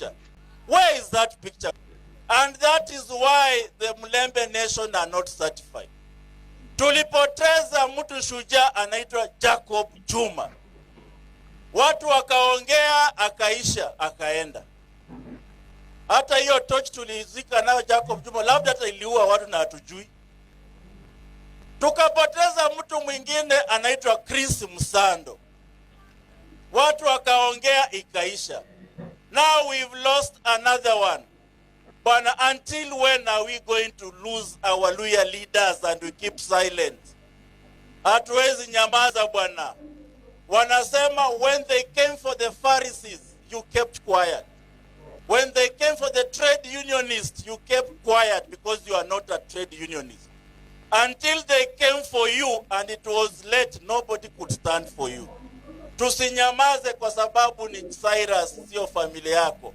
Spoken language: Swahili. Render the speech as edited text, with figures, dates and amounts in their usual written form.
picture. Where is that picture? And that is why the Mlembe Nation are not certified. Tulipoteza mtu shujaa anaitwa Jacob Juma. Watu wakaongea, akaisha, akaenda. Hata hiyo torch tulizika nayo Jacob Juma, labda hata iliua watu na hatujui. Tukapoteza mtu mwingine anaitwa Chris Musando. Watu wakaongea, ikaisha. Now we've lost another one. But until when are we going to lose our Luhya leaders and we keep silent? Hatuwezi nyamaza bwana. Wanasema when they came for the Pharisees, you kept quiet. When they came for the trade unionists, you kept quiet because you are not a trade unionist. Until they came for you and it was late, nobody could stand for you. Tusinyamaze kwa sababu ni Cyrus, sio familia yako.